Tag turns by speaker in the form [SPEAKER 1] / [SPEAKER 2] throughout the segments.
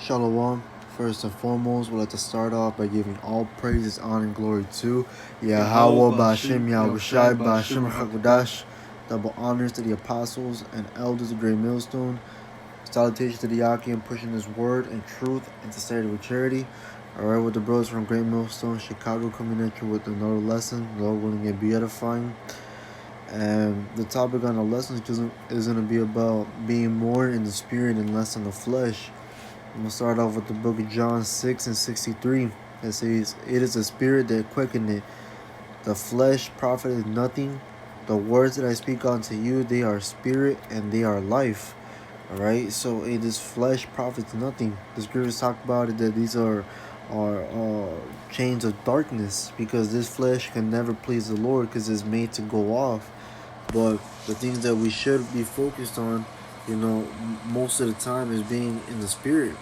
[SPEAKER 1] Shalom. First and foremost, we'd like to start off by giving all praises, honor, and glory to Yahweh Ba'Shem Yahushai Ba'Shem Hakodash. Double honors to the apostles and elders of Great Millstone. Salutations to the Yakim pushing His word and truth and sincerity with charity. Alright, with the brothers from Great Millstone, Chicago, coming at you with another lesson. Lord willing, it be edifying. And the topic on the lesson is going to be about being more in the spirit and less in the flesh. I'm going to start off with the book of John 6 and 63. It says, "It is the spirit that quickeneth, the flesh profiteth nothing. The words that I speak unto you, they are spirit and they are life." Alright, so this flesh profits nothing. The scriptures talk about it that these are chains of darkness, because this flesh can never please the Lord because it's made to go off. But the things that we should be focused on, most of the time is being in the spirit.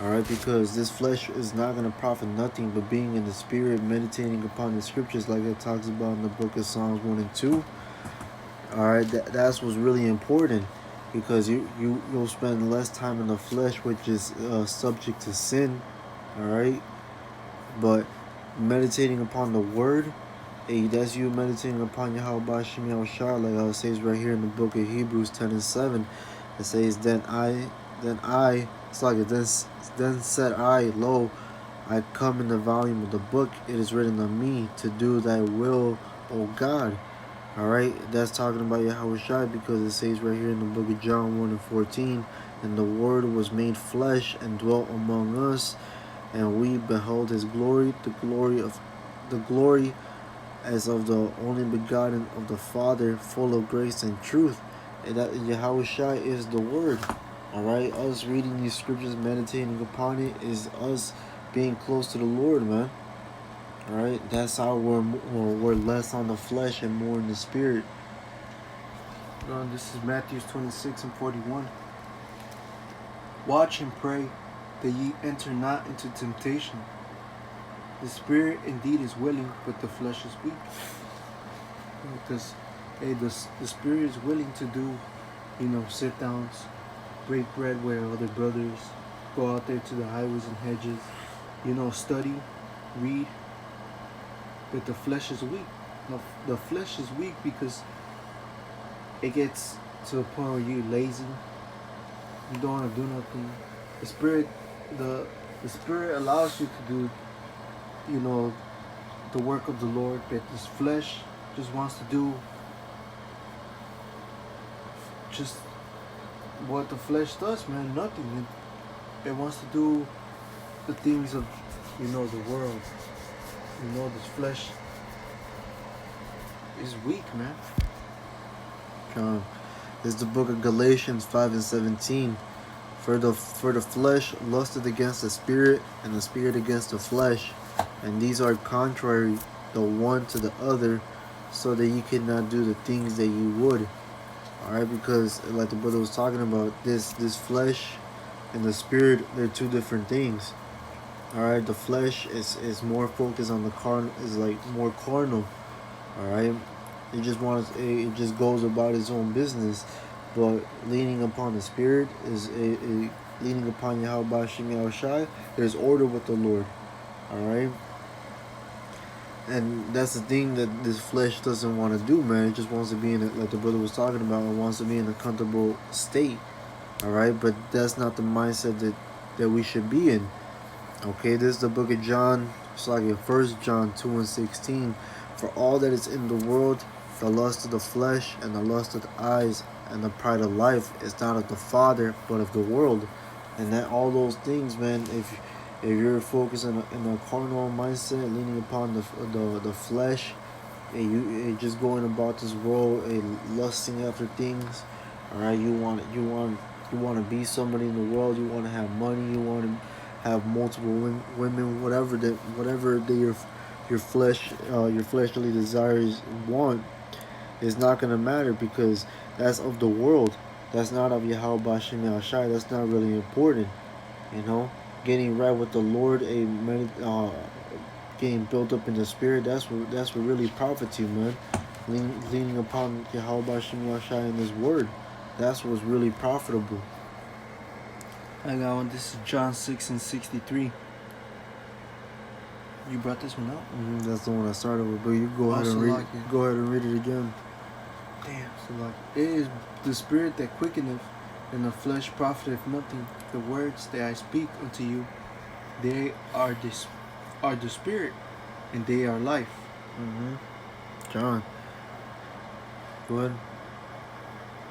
[SPEAKER 1] Alright, because this flesh is not going to profit nothing, but being in the spirit, meditating upon the scriptures like it talks about in the book of Psalms 1 and 2. Alright, that's what's really important, because you'll spend less time in the flesh, which is subject to sin. Alright, but meditating upon the word, that's you meditating upon Yahweh Ba'Shem Yahushua, like how it says right here in the book of Hebrews 10 and 7. It says, then said I, lo, I come in the volume of the book. It is written of me to do thy will, O God. Alright, that's talking about Yahushua, because it says right here in the book of John 1 and 14, and the word was made flesh and dwelt among us, and we beheld his glory, the glory as of the only begotten of the Father, full of grace and truth. And that Yahushua is the word. Alright, us reading these scriptures, meditating upon it, is us being close to the Lord, man. Alright, that's how we're less on the flesh and more in the spirit. This is Matthew 26 and 41. Watch and pray that ye enter not into temptation. The spirit indeed is willing, but the flesh is weak. Because the spirit is willing to do, sit downs, break bread with other brothers, go out there to the highways and hedges, study, read. But the flesh is weak. The flesh is weak because it gets to a point where you're lazy. You don't want to do nothing. The spirit allows you to do, the work of the Lord, but this flesh just wants to do just what the flesh does, man. Nothing. It wants to do the things of, the world. This flesh is weak, man. This is the book of Galatians 5 and 17. For the flesh lusteth against the spirit, and the spirit against the flesh, and these are contrary the one to the other, so that you cannot do the things that you would. Alright, because like the brother was talking about, this flesh and the spirit, they're two different things. Alright, the flesh is more focused on the carnal, is like more carnal. Alright, it just goes about its own business. But leaning upon the spirit is leaning upon Yahweh Ba'Shem Yahushai. There's order with the Lord. Alright, and that's the thing that this flesh doesn't want to do, man. It just wants to be in it, like the brother was talking about. It wants to be in a comfortable state. Alright, but that's not the mindset that we should be in. Okay, this is the book of John. It's like 1 John 2 and 16. For all that is in the world, the lust of the flesh and the lust of the eyes and the pride of life is not of the Father, but of the world. And that all those things, man, if you're focused in a carnal mindset, leaning upon the flesh, and you just going about this world, lusting after things. Alright, you want to be somebody in the world. You want to have money. You want to have multiple women, whatever your fleshly desires want, is not going to matter, because that's of the world. That's not of Yahweh Ba'Shem Yahushai. That's not really important. Getting right with the Lord, getting built up in the spirit. That's what really profits you, man. Leaning upon Yahweh Ba'Shem Yahushai and His word. That's what's really profitable.
[SPEAKER 2] I got one. This is John 6:63. You brought this one up?
[SPEAKER 1] That's the one I started with, but you go ahead and read. Go ahead and read it again.
[SPEAKER 2] Damn, so like it is the spirit that quickeneth, and the flesh profiteth nothing. The words that I speak unto you, they are the spirit, and they are life.
[SPEAKER 1] John, go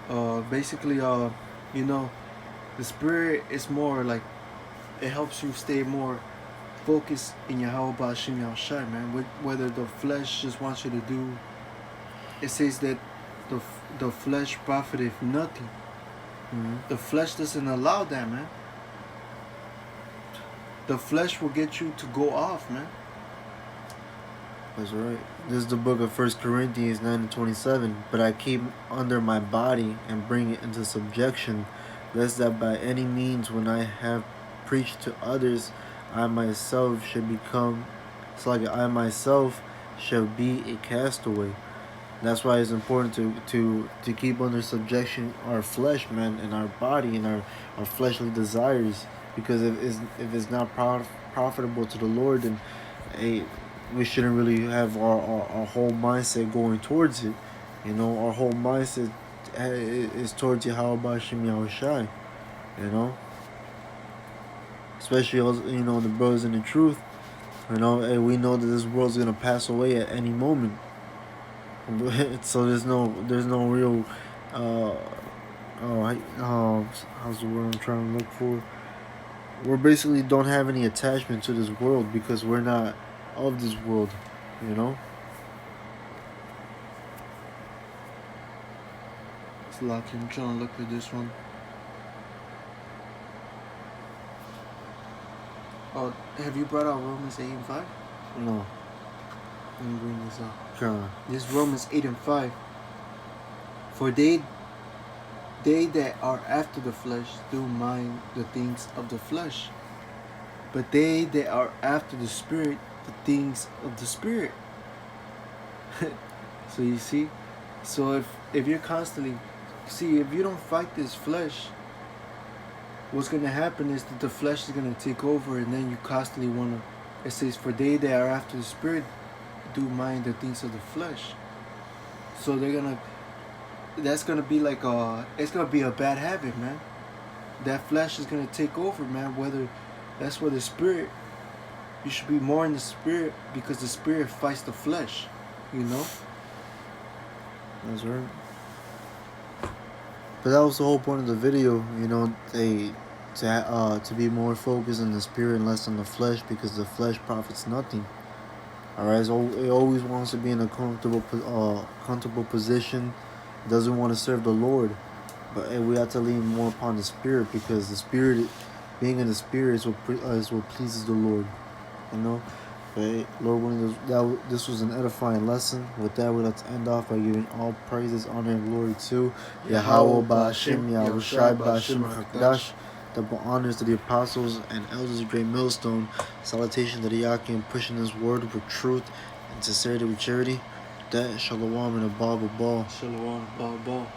[SPEAKER 1] ahead.
[SPEAKER 2] Basically, you know, the spirit is more like it helps you stay more focused in Yahweh Ba'ashim Yahushai, man. Whether the flesh just wants you to do, it says that the flesh profiteth nothing. The flesh doesn't allow that, man. The flesh will get you to go off, man.
[SPEAKER 1] That's right. This is the book of 1 Corinthians 9:27. But I keep under my body and bring it into subjection, lest that by any means when I have preached to others, I myself should become, it's like I myself shall be a castaway. That's why it's important to keep under subjection our flesh, man, and our body and our fleshly desires. Because if it's not profitable to the Lord, then we shouldn't really have our whole mindset going towards it. You know, our whole mindset is towards Yahweh Ba'ashim Yahushai. You know, especially you know the brothers in the truth. You know, and we know that this world's gonna pass away at any moment. So there's no real how's the word I'm trying to look for? We basically don't have any attachment to this world because we're not of this world, you know.
[SPEAKER 2] It's lucky. I'm trying to look for this one. Oh, have you brought out Romans 8:5?
[SPEAKER 1] No.
[SPEAKER 2] Let me bring this up.
[SPEAKER 1] Sure.
[SPEAKER 2] This is Romans 8:5. For they that are after the flesh do mind the things of the flesh, but they that are after the spirit, the things of the spirit. So you see, so if you're constantly, if you don't fight this flesh, what's going to happen is that the flesh is going to take over, and then you constantly want to, it says, for they that are after the spirit do mind the things of the flesh. So that's going to be like it's going to be a bad habit, man. That flesh is going to take over, man. That's where the spirit, you should be more in the spirit, because the spirit fights the flesh, you know.
[SPEAKER 1] That's right. But that was the whole point of the video, you know, to be more focused on the spirit and less on the flesh, because the flesh profits nothing. Alright, so it always wants to be in a comfortable position, doesn't want to serve the Lord. But we have to lean more upon the spirit, because the spirit, being in the spirit is what pleases the Lord, you know. But Lord willing, this was an edifying lesson. With that, we'd like to end off by giving all praises, honor, and glory to Yahweh Ba'ashim Yahushai Ba'ashim Hakdash. Double honors to the apostles and elders of Great Millstone. Salutation to the Yakim, pushing this word with truth and sincerity with charity. That shalom and above a ball.
[SPEAKER 2] Shalom, above a ball.